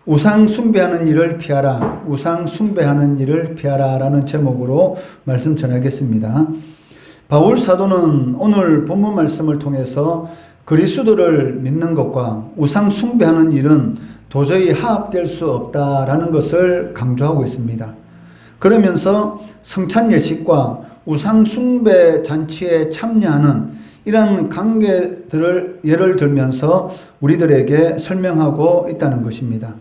우상 숭배하는 일을 피하라. 우상 숭배하는 일을 피하라 라는 제목으로 말씀 전하겠습니다. 바울 사도는 오늘 본문 말씀을 통해서 그리스도를 믿는 것과 우상 숭배하는 일은 도저히 화합될 수 없다라는 것을 강조하고 있습니다. 그러면서 성찬 예식과 우상 숭배 잔치에 참여하는 이러한 관계들을 예를 들면서 우리들에게 설명하고 있다는 것입니다.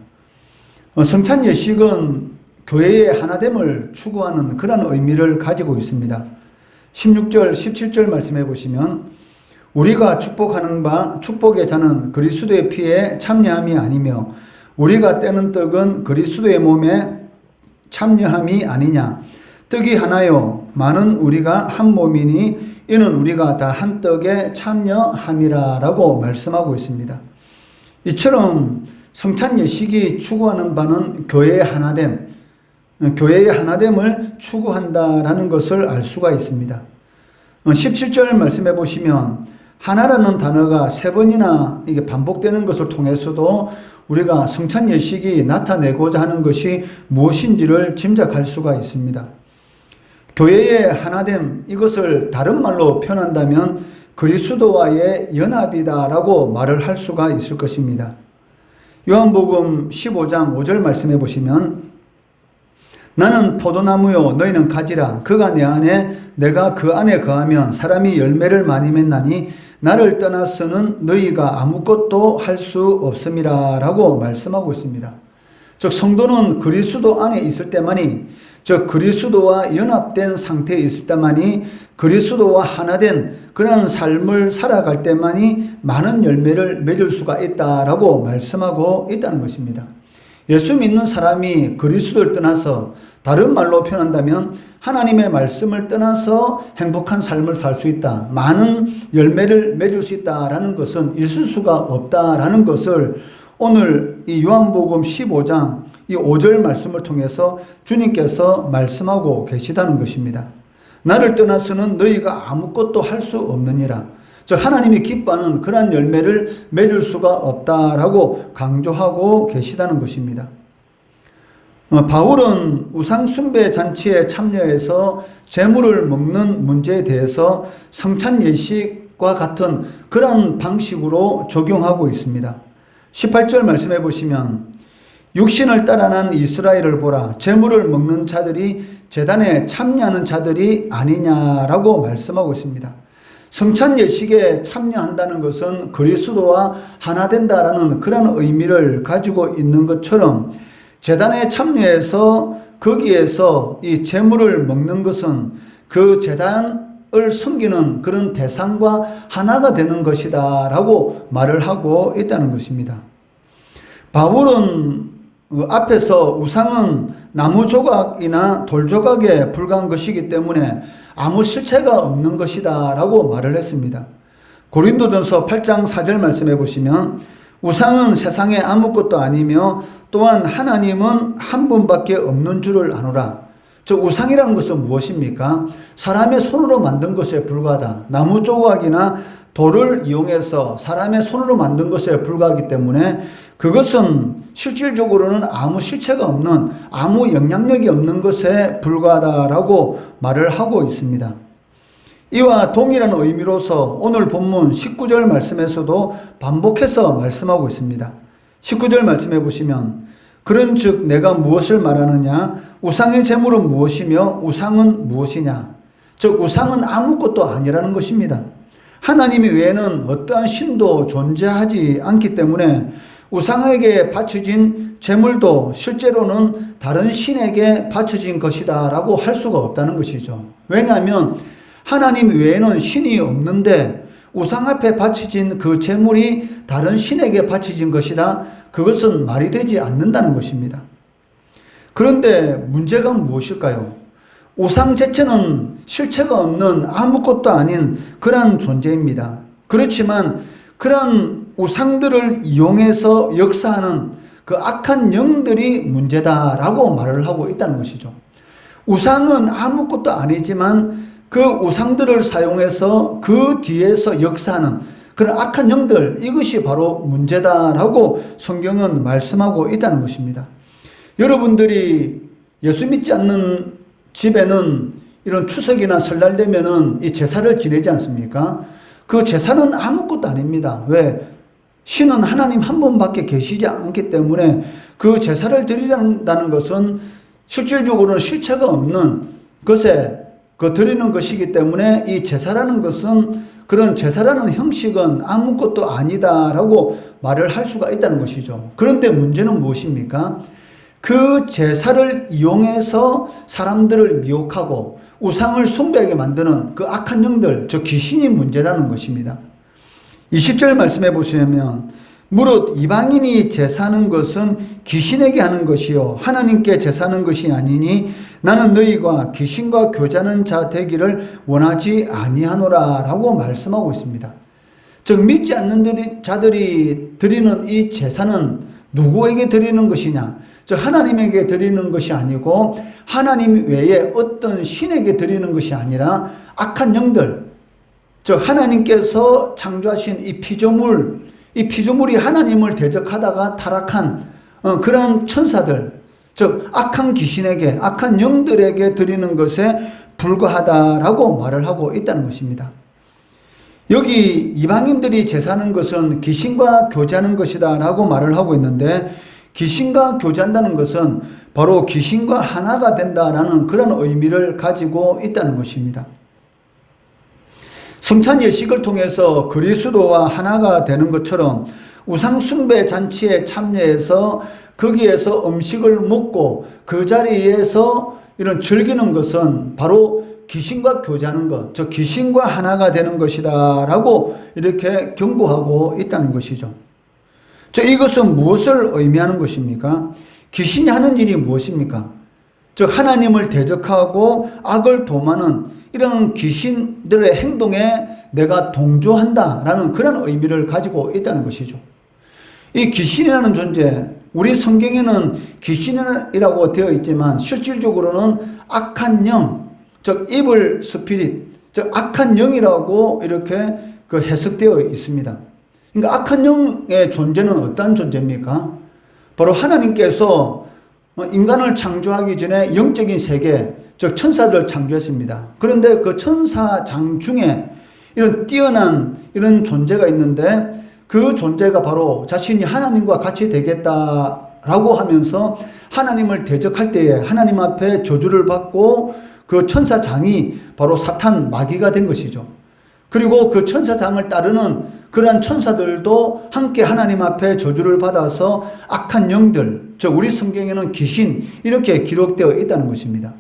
성찬 예식은 교회의 하나됨을 추구하는 그런 의미를 가지고 있습니다. 16절, 17절 말씀해 보시면 우리가 축복하는 바 축복의 잔은 그리스도의 피에 참여함이 아니며 우리가 떼는 떡은 그리스도의 몸에 참여함이 아니냐. 떡이 하나요 많은 우리가 한 몸이니 이는 우리가 다 한 떡에 참여함이라 라고 말씀하고 있습니다. 이처럼 성찬 예식이 추구하는 바는 교회의 하나됨, 교회의 하나됨을 추구한다라는 것을 알 수가 있습니다. 17절 말씀해 보시면 하나라는 단어가 3번이나 이게 반복되는 것을 통해서도 우리가 성찬 예식이 나타내고자 하는 것이 무엇인지를 짐작할 수가 있습니다. 교회의 하나됨, 이것을 다른 말로 표현한다면 그리스도와의 연합이다라고 말을 할 수가 있을 것입니다. 요한복음 15장 5절 말씀해 보시면 나는 포도나무요 너희는 가지라 그가 내 안에 내가 그 안에 거하면 사람이 열매를 많이 맺나니 나를 떠나서는 너희가 아무것도 할 수 없음이라 라고 말씀하고 있습니다. 즉 성도는 그리스도 안에 있을 때만이, 즉 그리스도와 연합된 상태에 있을 때만이, 그리스도와 하나된 그런 삶을 살아갈 때만이 많은 열매를 맺을 수가 있다라고 말씀하고 있다는 것입니다. 예수 믿는 사람이 그리스도를 떠나서, 다른 말로 표현한다면 하나님의 말씀을 떠나서 행복한 삶을 살 수 있다, 많은 열매를 맺을 수 있다라는 것은 있을 수가 없다라는 것을 오늘 이 요한복음 15장 이 5절 말씀을 통해서 주님께서 말씀하고 계시다는 것입니다. 나를 떠나서는 너희가 아무것도 할 수 없느니라. 즉 하나님이 기뻐하는 그러한 열매를 맺을 수가 없다라고 강조하고 계시다는 것입니다. 바울은 우상 숭배 잔치에 참여해서 제물을 먹는 문제에 대해서 성찬 예식과 같은 그런 방식으로 적용하고 있습니다. 18절 말씀해 보시면 육신을 따라 난 이스라엘을 보라 제물을 먹는 자들이 제단에 참여하는 자들이 아니냐라고 말씀하고 있습니다. 성찬 예식에 참여한다는 것은 그리스도와 하나 된다라는 그런 의미를 가지고 있는 것처럼 제단에 참여해서 거기에서 이 제물을 먹는 것은 그 제단을 섬기는 그런 대상과 하나가 되는 것이다 라고 말을 하고 있다는 것입니다. 바울은 앞에서 우상은 나무 조각이나 돌 조각에 불과한 것이기 때문에 아무 실체가 없는 것이다 라고 말을 했습니다. 고린도전서 8장 4절 말씀해 보시면 우상은 세상에 아무것도 아니며 또한 하나님은 한 분밖에 없는 줄을 아노라. 저 우상이라는 것은 무엇입니까? 사람의 손으로 만든 것에 불과하다. 나무 조각이나 돌을 이용해서 사람의 손으로 만든 것에 불과하기 때문에 그것은 실질적으로는 아무 실체가 없는, 아무 영향력이 없는 것에 불과하다라고 말을 하고 있습니다. 이와 동일한 의미로서 오늘 본문 19절 말씀에서도 반복해서 말씀하고 있습니다. 19절 말씀해 보시면 그런즉 내가 무엇을 말하느냐? 우상의 제물은 무엇이며 우상은 무엇이냐? 즉 우상은 아무것도 아니라는 것입니다. 하나님 외에는 어떠한 신도 존재하지 않기 때문에 우상에게 바쳐진 제물도 실제로는 다른 신에게 바쳐진 것이다 라고 할 수가 없다는 것이죠. 왜냐하면 하나님 외에는 신이 없는데 우상 앞에 바쳐진 그 제물이 다른 신에게 바쳐진 것이다. 그것은 말이 되지 않는다는 것입니다. 그런데 문제가 무엇일까요? 우상 자체는 실체가 없는 아무것도 아닌 그러한 존재입니다. 그렇지만 그러한 우상들을 이용해서 역사하는 그 악한 영들이 문제다라고 말을 하고 있다는 것이죠. 우상은 아무것도 아니지만 그 우상들을 사용해서 그 뒤에서 역사하는 그런 악한 영들, 이것이 바로 문제다라고 성경은 말씀하고 있다는 것입니다. 여러분들이 예수 믿지 않는 집에는 이런 추석이나 설날 되면은 이 제사를 지내지 않습니까? 그 제사는 아무것도 아닙니다. 왜? 신은 하나님 한 분밖에 계시지 않기 때문에 그 제사를 드린다는 것은 실질적으로는 실체가 없는 것에 드리는 것이기 때문에 이 제사라는 것은 그런 제사라는 형식은 아무것도 아니다라고 말을 할 수가 있다는 것이죠. 그런데 문제는 무엇입니까? 그 제사를 이용해서 사람들을 미혹하고 우상을 숭배하게 만드는 그 악한 영들, 저 귀신이 문제라는 것입니다. 20절 말씀해 보시면 무릇 이방인이 제사하는 것은 귀신에게 하는 것이요 하나님께 제사하는 것이 아니니 나는 너희가 귀신과 교제하는 자 되기를 원하지 아니하노라 라고 말씀하고 있습니다. 즉 믿지 않는 자들이 드리는 이 제사는 누구에게 드리는 것이냐? 즉 하나님에게 드리는 것이 아니고 하나님 외에 어떤 신에게 드리는 것이 아니라 악한 영들, 즉 하나님께서 창조하신 이 피조물이 하나님을 대적하다가 타락한 그런 천사들, 즉 악한 귀신에게, 악한 영들에게 드리는 것에 불과하다라고 말을 하고 있다는 것입니다. 여기 이방인들이 제사하는 것은 귀신과 교제하는 것이다 라고 말을 하고 있는데, 귀신과 교제한다는 것은 바로 귀신과 하나가 된다라는 그런 의미를 가지고 있다는 것입니다. 성찬 예식을 통해서 그리스도와 하나가 되는 것처럼 우상숭배 잔치에 참여해서 거기에서 음식을 먹고 그 자리에서 이런 즐기는 것은 바로 귀신과 교제하는 것, 즉 귀신과 하나가 되는 것이다 라고 이렇게 경고하고 있다는 것이죠. 이것은 무엇을 의미하는 것입니까? 귀신이 하는 일이 무엇입니까? 즉 하나님을 대적하고 악을 도모하는 이런 귀신들의 행동에 내가 동조한다라는 그런 의미를 가지고 있다는 것이죠. 이 귀신이라는 존재, 우리 성경에는 귀신이라고 되어 있지만 실질적으로는 악한 영, 즉 이블 스피릿, 즉 악한 영이라고 이렇게 해석되어 있습니다. 그러니까 악한 영의 존재는 어떤 존재입니까? 바로 하나님께서 인간을 창조하기 전에 영적인 세계, 즉 천사들을 창조했습니다. 그런데 그 천사장 중에 이런 뛰어난 이런 존재가 있는데 그 존재가 바로 자신이 하나님과 같이 되겠다라고 하면서 하나님을 대적할 때에 하나님 앞에 저주를 받고 그 천사장이 바로 사탄 마귀가 된 것이죠. 그리고 그 천사장을 따르는 그러한 천사들도 함께 하나님 앞에 저주를 받아서 악한 영들, 즉 우리 성경에는 귀신 이렇게 기록되어 있다는 것입니다.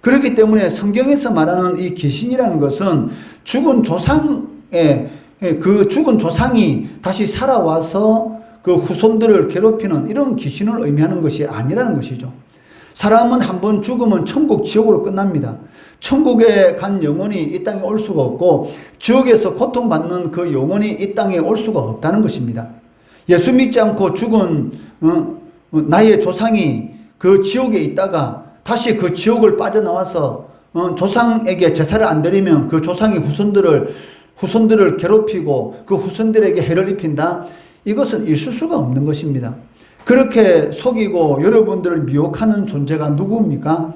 그렇기 때문에 성경에서 말하는 이 귀신이라는 것은 죽은 조상의 그 죽은 조상이 다시 살아와서 그 후손들을 괴롭히는 이런 귀신을 의미하는 것이 아니라는 것이죠. 사람은 한번 죽으면 천국, 지옥으로 끝납니다. 천국에 간 영혼이 이 땅에 올 수가 없고 지옥에서 고통받는 그 영혼이 이 땅에 올 수가 없다는 것입니다. 예수 믿지 않고 죽은 나의 조상이 그 지옥에 있다가 다시 그 지옥을 빠져나와서 조상에게 제사를 안 드리면 그 조상이 후손들을 괴롭히고 그 후손들에게 해를 입힌다. 이것은 있을 수가 없는 것입니다. 그렇게 속이고 여러분들을 미혹하는 존재가 누구입니까?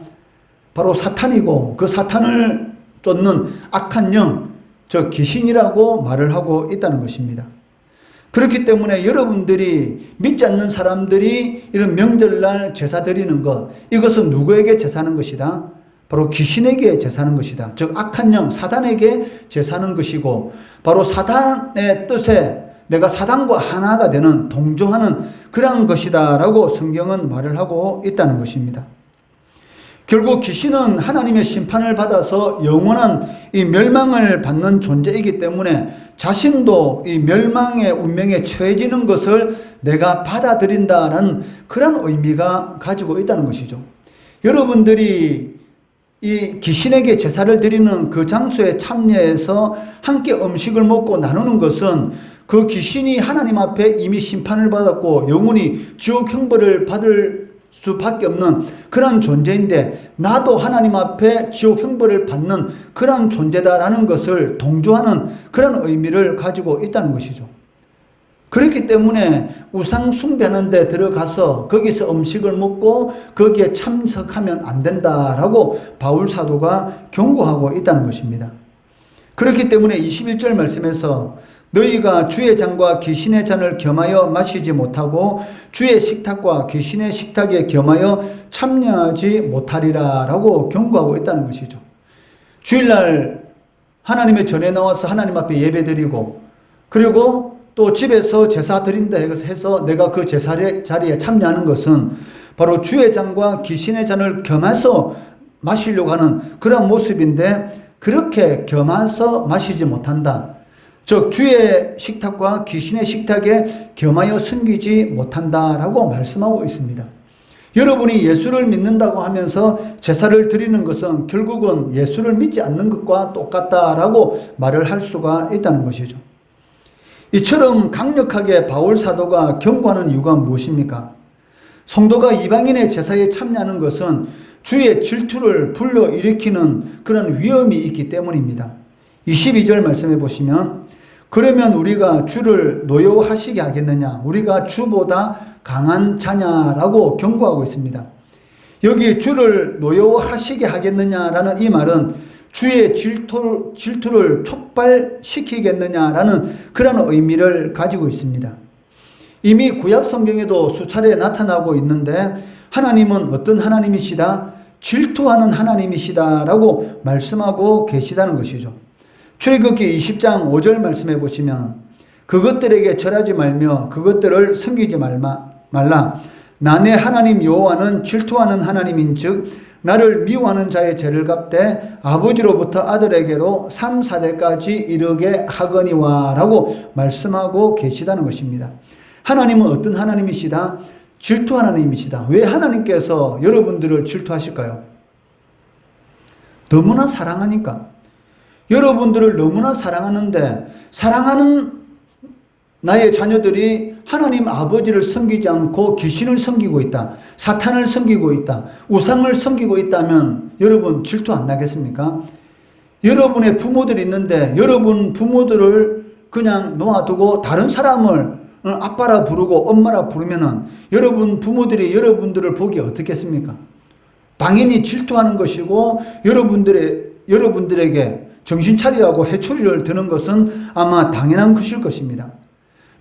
바로 사탄이고 그 사탄을 쫓는 악한 영, 즉 귀신이라고 말을 하고 있다는 것입니다. 그렇기 때문에 여러분들이 믿지 않는 사람들이 이런 명절날 제사 드리는 것, 이것은 누구에게 제사하는 것이다? 바로 귀신에게 제사하는 것이다. 즉 악한 영, 사단에게 제사하는 것이고 바로 사단의 뜻에 내가 사단과 하나가 되는, 동조하는 그러한 것이다 라고 성경은 말을 하고 있다는 것입니다. 결국 귀신은 하나님의 심판을 받아서 영원한 이 멸망을 받는 존재이기 때문에 자신도 이 멸망의 운명에 처해지는 것을 내가 받아들인다라는 그런 의미가 가지고 있다는 것이죠. 여러분들이 이 귀신에게 제사를 드리는 그 장소에 참여해서 함께 음식을 먹고 나누는 것은 그 귀신이 하나님 앞에 이미 심판을 받았고 영원히 지옥 형벌을 받을 수밖에 없는 그런 존재인데 나도 하나님 앞에 지옥 형벌을 받는 그런 존재다라는 것을 동조하는 그런 의미를 가지고 있다는 것이죠. 그렇기 때문에 우상 숭배하는 데 들어가서 거기서 음식을 먹고 거기에 참석하면 안 된다라고 바울 사도가 경고하고 있다는 것입니다. 그렇기 때문에 21절 말씀에서 너희가 주의 잔과 귀신의 잔을 겸하여 마시지 못하고 주의 식탁과 귀신의 식탁에 겸하여 참여하지 못하리라 라고 경고하고 있다는 것이죠. 주일날 하나님의 전에 나와서 하나님 앞에 예배 드리고 그리고 또 집에서 제사 드린다 해서 내가 그 제사 자리에 참여하는 것은 바로 주의 잔과 귀신의 잔을 겸해서 마시려고 하는 그런 모습인데 그렇게 겸해서 마시지 못한다. 즉 주의 식탁과 귀신의 식탁에 겸하여 섬기지 못한다라고 말씀하고 있습니다. 여러분이 예수를 믿는다고 하면서 제사를 드리는 것은 결국은 예수를 믿지 않는 것과 똑같다라고 말을 할 수가 있다는 것이죠. 이처럼 강력하게 바울 사도가 경고하는 이유가 무엇입니까? 성도가 이방인의 제사에 참여하는 것은 주의 질투를 불러일으키는 그런 위험이 있기 때문입니다. 22절 말씀해 보시면 그러면 우리가 주를 노여워하시게 하겠느냐? 우리가 주보다 강한 자냐라고 경고하고 있습니다. 여기 주를 노여워하시게 하겠느냐라는 이 말은 주의 질투를 촉발시키겠느냐라는 그런 의미를 가지고 있습니다. 이미 구약 성경에도 수차례 나타나고 있는데 하나님은 어떤 하나님이시다? 질투하는 하나님이시다라고 말씀하고 계시다는 것이죠. 출애굽기 20장 5절 말씀해 보시면 그것들에게 절하지 말며 그것들을 섬기지 말라. 나네 하나님 여호와는 질투하는 하나님인즉 나를 미워하는 자의 죄를 갚되 아버지로부터 아들에게로 3, 4대까지 이르게 하거니와 라고 말씀하고 계시다는 것입니다. 하나님은 어떤 하나님이시다? 질투 하나님이시다. 왜 하나님께서 여러분들을 질투하실까요? 너무나 사랑하니까. 여러분들을 너무나 사랑하는데 사랑하는 나의 자녀들이 하나님 아버지를 섬기지 않고 귀신을 섬기고 있다. 사탄을 섬기고 있다. 우상을 섬기고 있다면 여러분 질투 안 나겠습니까? 여러분의 부모들이 있는데 여러분 부모들을 그냥 놓아두고 다른 사람을 아빠라 부르고 엄마라 부르면은 여러분 부모들이 여러분들을 보기 어떻겠습니까? 당연히 질투하는 것이고 여러분들에게 정신 차리라고 해초리를 드는 것은 아마 당연한 것일 것입니다.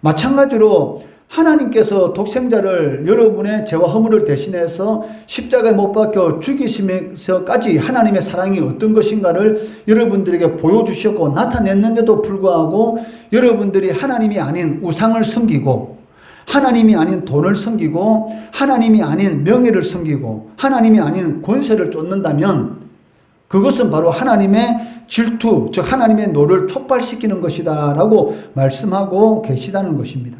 마찬가지로 하나님께서 독생자를 여러분의 죄와 허물을 대신해서 십자가에 못 박혀 죽이시면서까지 하나님의 사랑이 어떤 것인가를 여러분들에게 보여주셨고 나타냈는데도 불구하고 여러분들이 하나님이 아닌 우상을 섬기고 하나님이 아닌 돈을 섬기고 하나님이 아닌 명예를 섬기고 하나님이 아닌 권세를 쫓는다면 그것은 바로 하나님의 질투, 즉 하나님의 노를 촉발시키는 것이다 라고 말씀하고 계시다는 것입니다.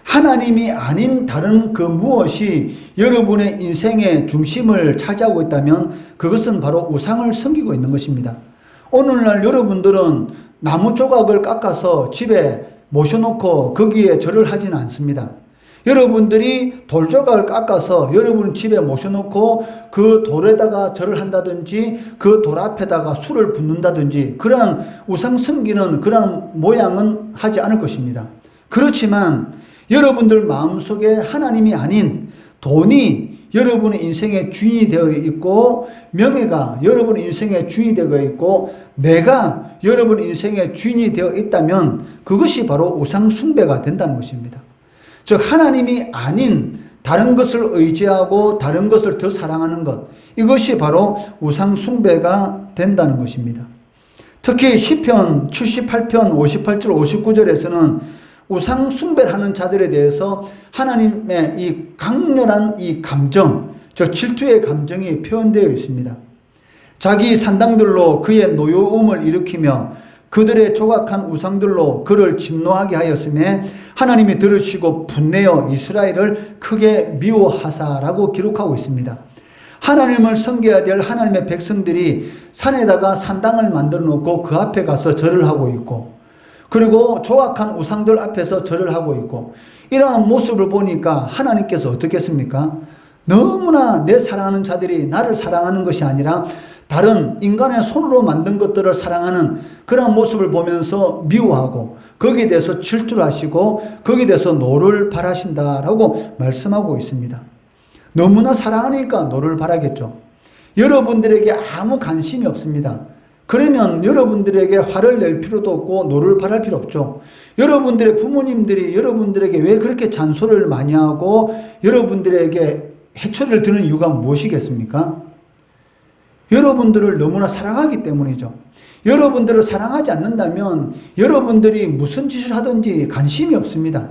하나님이 아닌 다른 그 무엇이 여러분의 인생의 중심을 차지하고 있다면 그것은 바로 우상을 섬기고 있는 것입니다. 오늘날 여러분들은 나무 조각을 깎아서 집에 모셔놓고 거기에 절을 하지는 않습니다. 여러분들이 돌조각을 깎아서 여러분 집에 모셔놓고 그 돌에다가 절을 한다든지 그 돌 앞에다가 술을 붓는다든지 그러한 우상 섬기는 그런 모양은 하지 않을 것입니다. 그렇지만 여러분들 마음속에 하나님이 아닌 돈이 여러분의 인생의 주인이 되어 있고 명예가 여러분의 인생의 주인이 되어 있고 내가 여러분의 인생의 주인이 되어 있다면 그것이 바로 우상 숭배가 된다는 것입니다. 즉 하나님이 아닌 다른 것을 의지하고 다른 것을 더 사랑하는 것, 이것이 바로 우상 숭배가 된다는 것입니다. 특히 시편 78편 58절 59절에서는 우상 숭배를 하는 자들에 대해서 하나님의 이 강렬한 이 감정, 즉 질투의 감정이 표현되어 있습니다. 자기 산당들로 그의 노여움을 일으키며 그들의 조각한 우상들로 그를 진노하게 하였음에 하나님이 들으시고 분내어 이스라엘을 크게 미워하사라고 기록하고 있습니다. 하나님을 섬겨야 될 하나님의 백성들이 산에다가 산당을 만들어 놓고 그 앞에 가서 절을 하고 있고 그리고 조악한 우상들 앞에서 절을 하고 있고, 이러한 모습을 보니까 하나님께서 어떻겠습니까? 너무나 내 사랑하는 자들이 나를 사랑하는 것이 아니라 다른 인간의 손으로 만든 것들을 사랑하는 그런 모습을 보면서 미워하고 거기에 대해서 질투를 하시고 거기에 대해서 노를 바라신다라고 말씀하고 있습니다. 너무나 사랑하니까 노를 바라겠죠. 여러분들에게 아무 관심이 없습니다. 그러면 여러분들에게 화를 낼 필요도 없고 노를 바랄 필요 없죠. 여러분들의 부모님들이 여러분들에게 왜 그렇게 잔소리를 많이 하고 여러분들에게 해초리를 드는 이유가 무엇이겠습니까? 여러분들을 너무나 사랑하기 때문이죠. 여러분들을 사랑하지 않는다면 여러분들이 무슨 짓을 하든지 관심이 없습니다.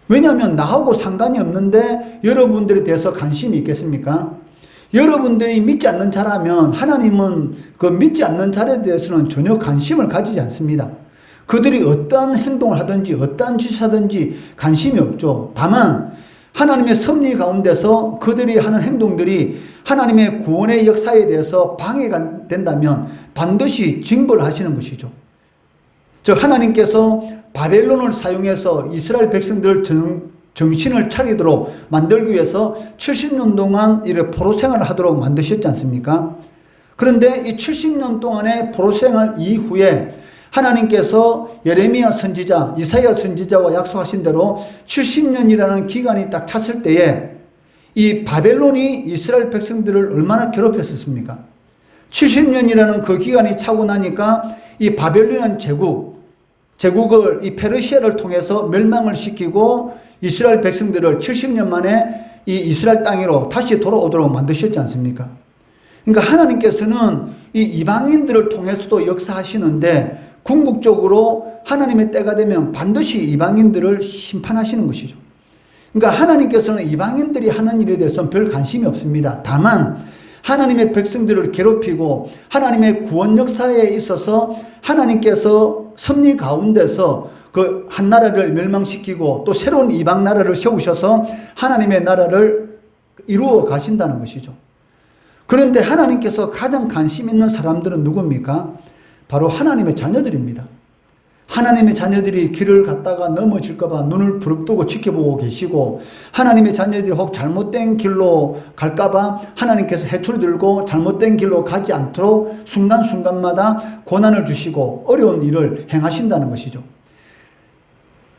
왜냐하면 나하고 상관이 없는데 여러분들에 대해서 관심이 있겠습니까? 여러분들이 믿지 않는 자라면 하나님은 그 믿지 않는 자에 대해서는 전혀 관심을 가지지 않습니다. 그들이 어떠한 행동을 하든지 어떠한 짓을 하든지 관심이 없죠. 다만 하나님의 섭리 가운데서 그들이 하는 행동들이 하나님의 구원의 역사에 대해서 방해가 된다면 반드시 징벌을 하시는 것이죠. 즉 하나님께서 바벨론을 사용해서 이스라엘 백성들을 정신을 차리도록 만들기 위해서 70년 동안 이렇게 포로 생활을 하도록 만드셨지 않습니까? 그런데 이 70년 동안의 포로 생활 이후에 하나님께서 예레미야 선지자, 이사야 선지자와 약속하신 대로 70년이라는 기간이 딱 찼을 때에 이 바벨론이 이스라엘 백성들을 얼마나 괴롭혔었습니까? 70년이라는 그 기간이 차고 나니까 이 바벨론이라는 제국을 이 페르시아를 통해서 멸망을 시키고 이스라엘 백성들을 70년 만에 이 이스라엘 땅으로 다시 돌아오도록 만드셨지 않습니까? 그러니까 하나님께서는 이 이방인들을 통해서도 역사하시는데 궁극적으로 하나님의 때가 되면 반드시 이방인들을 심판하시는 것이죠. 그러니까 하나님께서는 이방인들이 하는 일에 대해서는 별 관심이 없습니다. 다만 하나님의 백성들을 괴롭히고 하나님의 구원 역사에 있어서 하나님께서 섭리 가운데서 그 한 나라를 멸망시키고 또 새로운 이방 나라를 세우셔서 하나님의 나라를 이루어 가신다는 것이죠. 그런데 하나님께서 가장 관심 있는 사람들은 누굽니까? 바로 하나님의 자녀들입니다. 하나님의 자녀들이 길을 갔다가 넘어질까봐 눈을 부릅뜨고 지켜보고 계시고, 하나님의 자녀들이 혹 잘못된 길로 갈까봐 하나님께서 해초리 들고 잘못된 길로 가지 않도록 순간순간마다 고난을 주시고 어려운 일을 행하신다는 것이죠.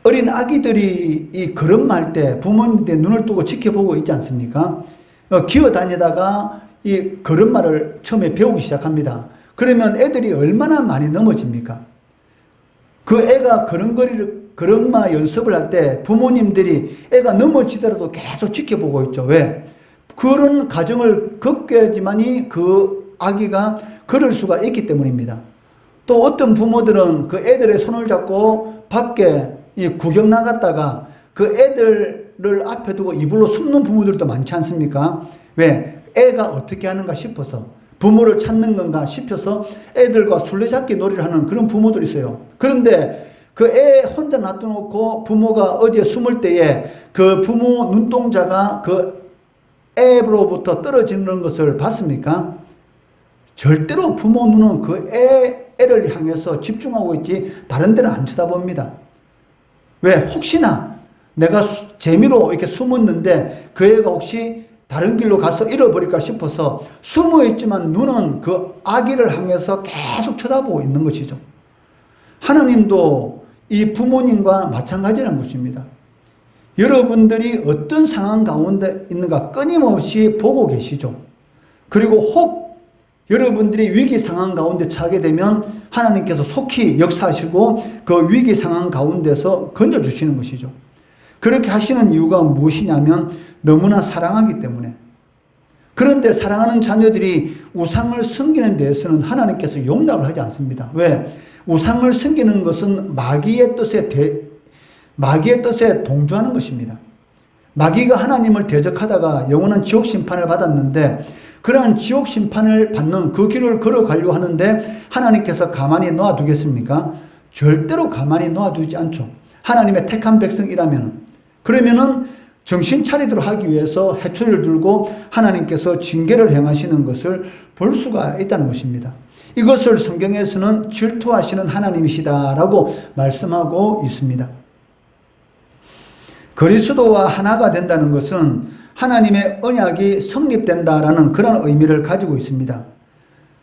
어린 아기들이 이 걸음마할 때 부모님들 눈을 뜨고 지켜보고 있지 않습니까? 기어다니다가 이 걸음마를 처음에 배우기 시작합니다. 그러면 애들이 얼마나 많이 넘어집니까? 그 애가 걸음마 연습을 할 때 부모님들이 애가 넘어지더라도 계속 지켜보고 있죠. 왜? 그런 과정을 겪어야지만이 그 아기가 걸을 수가 있기 때문입니다. 또 어떤 부모들은 그 애들의 손을 잡고 밖에 구경 나갔다가 그 애들을 앞에 두고 이불로 숨는 부모들도 많지 않습니까? 왜? 애가 어떻게 하는가 싶어서, 부모를 찾는 건가 싶어서 애들과 술래잡기 놀이를 하는 그런 부모들이 있어요. 그런데 그 애 혼자 놔둬놓고 부모가 어디에 숨을 때에 그 부모 눈동자가 그 애로부터 떨어지는 것을 봤습니까? 절대로 부모 눈은 그 애를 향해서 집중하고 있지 다른 데는 안 쳐다봅니다. 왜? 혹시나 내가 재미로 이렇게 숨었는데 그 애가 혹시 다른 길로 가서 잃어버릴까 싶어서 숨어 있지만 눈은 그 아기를 향해서 계속 쳐다보고 있는 것이죠. 하나님도 이 부모님과 마찬가지라는 것입니다. 여러분들이 어떤 상황 가운데 있는가 끊임없이 보고 계시죠. 그리고 혹 여러분들이 위기 상황 가운데 처하게 되면 하나님께서 속히 역사하시고 그 위기 상황 가운데서 건져주시는 것이죠. 그렇게 하시는 이유가 무엇이냐면 너무나 사랑하기 때문에. 그런데 사랑하는 자녀들이 우상을 섬기는 데에서는 하나님께서 용납을 하지 않습니다. 왜? 우상을 섬기는 것은 마귀의 뜻에 동조하는 것입니다. 마귀가 하나님을 대적하다가 영원한 지옥 심판을 받았는데 그러한 지옥 심판을 받는 그 길을 걸어가려고 하는데 하나님께서 가만히 놓아두겠습니까? 절대로 가만히 놓아두지 않죠. 하나님의 택한 백성이라면은. 그러면은 정신 차리도록 하기 위해서 해초리를 들고 하나님께서 징계를 행하시는 것을 볼 수가 있다는 것입니다. 이것을 성경에서는 질투하시는 하나님이시다라고 말씀하고 있습니다. 그리스도와 하나가 된다는 것은 하나님의 언약이 성립된다라는 그런 의미를 가지고 있습니다.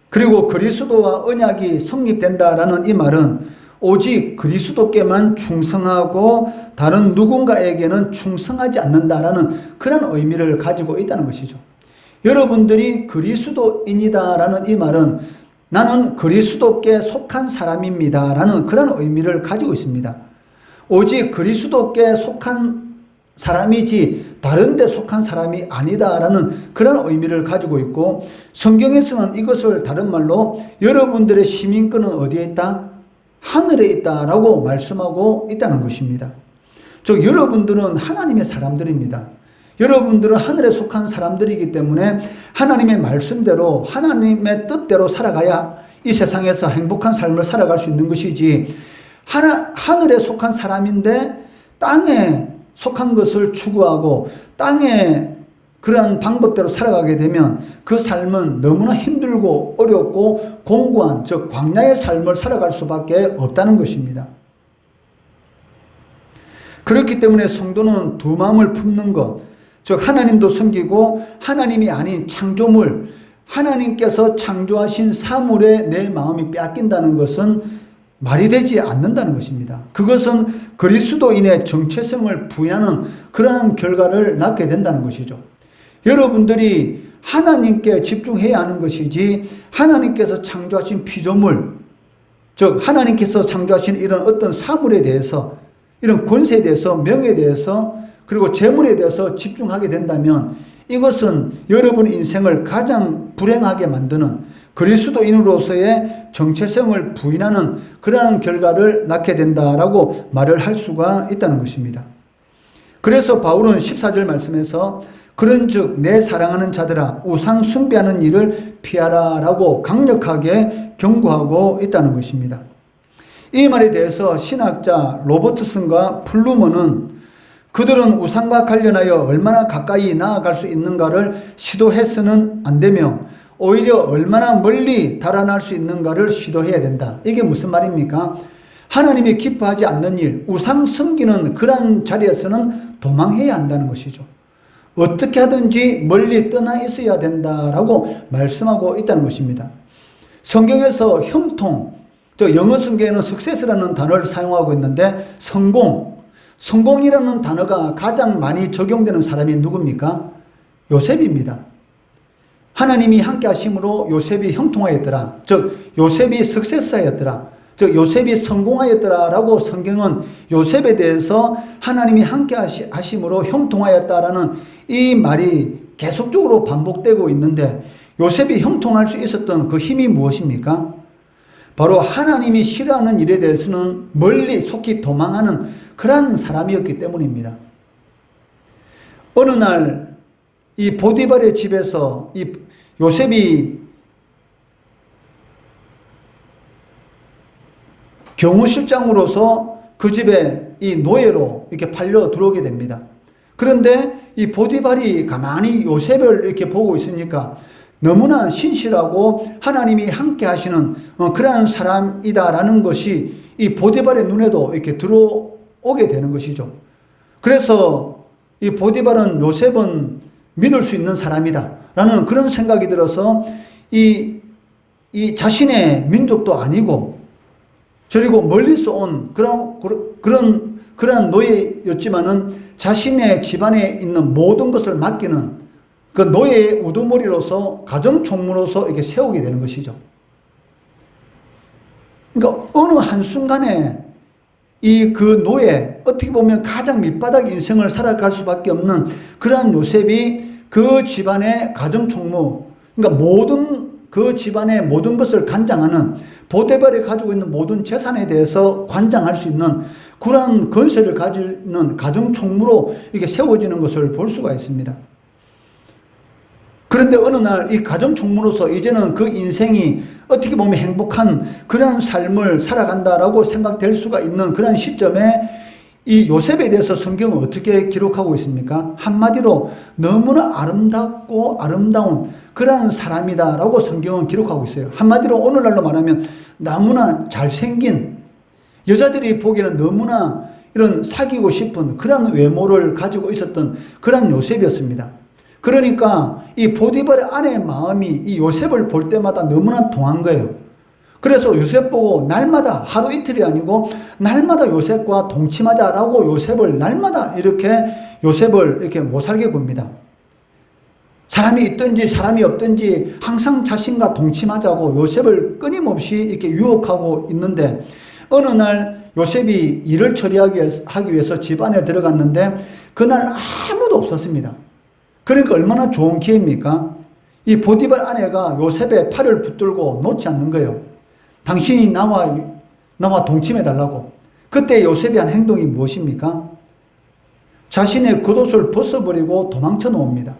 그리고 그리스도와 언약이 성립된다라는 이 말은 오직 그리스도께만 충성하고 다른 누군가에게는 충성하지 않는다라는 그런 의미를 가지고 있다는 것이죠. 여러분들이 그리스도인이다라는 이 말은 나는 그리스도께 속한 사람입니다라는 그런 의미를 가지고 있습니다. 오직 그리스도께 속한 사람이지 다른 데 속한 사람이 아니다라는 그런 의미를 가지고 있고, 성경에서는 이것을 다른 말로 여러분들의 시민권은 어디에 있다? 하늘에 있다라고 말씀하고 있다는 것입니다. 즉 여러분들은 하나님의 사람들입니다. 여러분들은 하늘에 속한 사람들이기 때문에 하나님의 말씀대로 하나님의 뜻대로 살아가야 이 세상에서 행복한 삶을 살아갈 수 있는 것이지, 하늘에 속한 사람인데 땅에 속한 것을 추구하고 땅에 그러한 방법대로 살아가게 되면 그 삶은 너무나 힘들고 어렵고 공고한, 즉 광야의 삶을 살아갈 수밖에 없다는 것입니다. 그렇기 때문에 성도는 두 마음을 품는 것, 즉 하나님도 섬기고 하나님이 아닌 창조물, 하나님께서 창조하신 사물에 내 마음이 빼앗긴다는 것은 말이 되지 않는다는 것입니다. 그것은 그리스도인의 정체성을 부여하는 그러한 결과를 낳게 된다는 것이죠. 여러분들이 하나님께 집중해야 하는 것이지 하나님께서 창조하신 피조물, 즉 하나님께서 창조하신 이런 어떤 사물에 대해서, 이런 권세에 대해서, 명예에 대해서, 그리고 재물에 대해서 집중하게 된다면 이것은 여러분 인생을 가장 불행하게 만드는, 그리스도인으로서의 정체성을 부인하는 그러한 결과를 낳게 된다라고 말을 할 수가 있다는 것입니다. 그래서 바울은 14절 말씀에서 그런즉 내 사랑하는 자들아 우상 숭배하는 일을 피하라라고 강력하게 경고하고 있다는 것입니다. 이 말에 대해서 신학자 로버트슨과 플루머는 그들은 우상과 관련하여 얼마나 가까이 나아갈 수 있는가를 시도해서는 안 되며 오히려 얼마나 멀리 달아날 수 있는가를 시도해야 된다. 이게 무슨 말입니까? 하나님이 기뻐하지 않는 일, 우상 섬기는 그런 자리에서는 도망해야 한다는 것이죠. 어떻게 하든지 멀리 떠나 있어야 된다라고 말씀하고 있다는 것입니다. 성경에서 형통, 영어 성경에는 success라는 단어를 사용하고 있는데 성공이라는 단어가 가장 많이 적용되는 사람이 누굽니까? 요셉입니다. 하나님이 함께 하심으로 요셉이 형통하였더라. 즉 요셉이 석세스하였더라. 즉 요셉이 성공하였더라라고 성경은 요셉에 대해서 하나님이 함께 하심으로 형통하였다라는 이 말이 계속적으로 반복되고 있는데, 요셉이 형통할 수 있었던 그 힘이 무엇입니까? 바로 하나님이 싫어하는 일에 대해서는 멀리 속히 도망하는 그러한 사람이었기 때문입니다. 어느 날 이 보디발의 집에서 이 요셉이 경호실장으로서 그 집에 이 노예로 이렇게 팔려 들어오게 됩니다. 그런데 이 보디발이 가만히 요셉을 이렇게 보고 있으니까 너무나 신실하고 하나님이 함께 하시는 그러한 사람이다라는 것이 이 보디발의 눈에도 이렇게 들어오게 되는 것이죠. 그래서 이 보디발은 요셉은 믿을 수 있는 사람이다 라는 그런 생각이 들어서 이 자신의 민족도 아니고 저리고 멀리서 온 그런 노예였지만은 자신의 집안에 있는 모든 것을 맡기는 그 노예의 우두머리로서 가정총무로서 이렇게 세우게 되는 것이죠. 그러니까 어느 한순간에 그 노예, 어떻게 보면 가장 밑바닥 인생을 살아갈 수밖에 없는 그러한 요셉이 그 집안의 가정총무, 그러니까 그 집안의 모든 것을 관장하는, 보디발이 가지고 있는 모든 재산에 대해서 관장할 수 있는 그러한 권세를 가지는 가정총무로 이게 세워지는 것을 볼 수가 있습니다. 그런데 어느 날 이 가정총무로서 이제는 그 인생이 어떻게 보면 행복한 그러한 삶을 살아간다라고 생각될 수가 있는 그런 시점에 이 요셉에 대해서 성경은 어떻게 기록하고 있습니까? 한마디로 너무나 아름답고 아름다운 그런 사람이다라고 성경은 기록하고 있어요. 한마디로 오늘날로 말하면 너무나 잘생긴, 여자들이 보기에는 너무나 이런 사귀고 싶은 그런 외모를 가지고 있었던 그런 요셉이었습니다. 그러니까 이 보디발의 아내의 마음이 이 요셉을 볼 때마다 너무나 동한 거예요. 그래서 요셉 보고 날마다, 하루 이틀이 아니고 날마다 요셉과 동침하자라고 요셉을 날마다 이렇게 요셉을 이렇게 못 살게 굽니다. 사람이 있든지 사람이 없든지 항상 자신과 동침하자고 요셉을 끊임없이 이렇게 유혹하고 있는데, 어느 날 요셉이 일을 처리하기 위해서 집 안에 들어갔는데 그날 아무도 없었습니다. 그러니까 얼마나 좋은 기회입니까? 이 보디발 아내가 요셉의 팔을 붙들고 놓지 않는 거예요. 당신이 나와 동침해 달라고. 그때 요셉이 한 행동이 무엇입니까? 자신의 겉옷을 벗어버리고 도망쳐 놓습니다.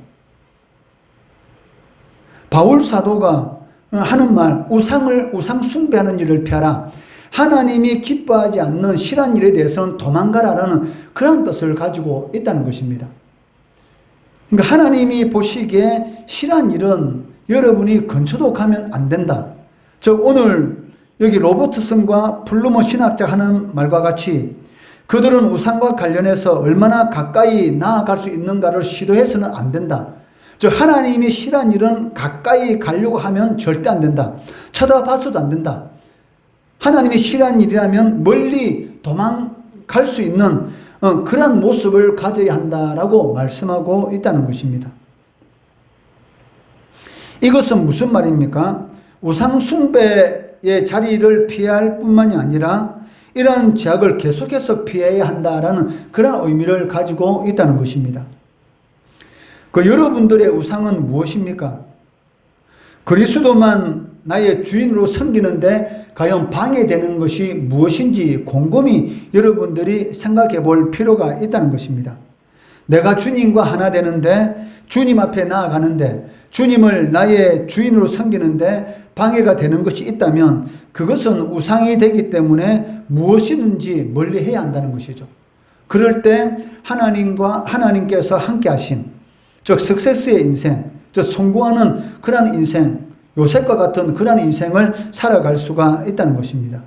바울 사도가 하는 말, 우상 숭배하는 일을 피하라. 하나님이 기뻐하지 않는 실한 일에 대해서는 도망가라라는 그런 뜻을 가지고 있다는 것입니다. 그러니까 하나님이 보시기에 실한 일은 여러분이 근처도 가면 안 된다. 즉 오늘 여기 로버트슨과 플루머 신학자가 하는 말과 같이 그들은 우상과 관련해서 얼마나 가까이 나아갈 수 있는가를 시도해서는 안 된다. 즉 하나님이 실한 일은 가까이 가려고 하면 절대 안 된다. 쳐다봐서도 안 된다. 하나님이 실한 일이라면 멀리 도망갈 수 있는 그러한 모습을 가져야 한다라고 말씀하고 있다는 것입니다. 이것은 무슨 말입니까? 우상 숭배의 자리를 피해야 할 뿐만이 아니라 이러한 죄악을 계속해서 피해야 한다라는 그런 의미를 가지고 있다는 것입니다. 여러분들의 우상은 무엇입니까? 그리스도만 나의 주인으로 섬기는데 과연 방해되는 것이 무엇인지 곰곰이 여러분들이 생각해 볼 필요가 있다는 것입니다. 내가 주님과 하나 되는데, 주님 앞에 나아가는데, 주님을 나의 주인으로 섬기는데 방해가 되는 것이 있다면 그것은 우상이 되기 때문에 무엇이든지 멀리 해야 한다는 것이죠. 그럴 때 하나님께서 함께 하심, 즉 석세스의 인생, 즉 성공하는 그런 인생, 요셉과 같은 그런 인생을 살아갈 수가 있다는 것입니다.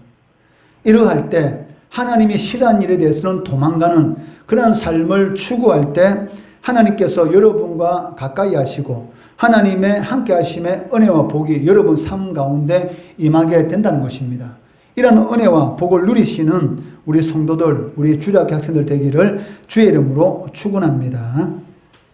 이러할 때 하나님이 싫어한 일에 대해서는 도망가는 그런 삶을 추구할 때 하나님께서 여러분과 가까이 하시고 하나님의 함께 하심의 은혜와 복이 여러분 삶 가운데 임하게 된다는 것입니다. 이런 은혜와 복을 누리시는 우리 성도들, 우리 주일학교 학생들 되기를 주의 이름으로 축원합니다.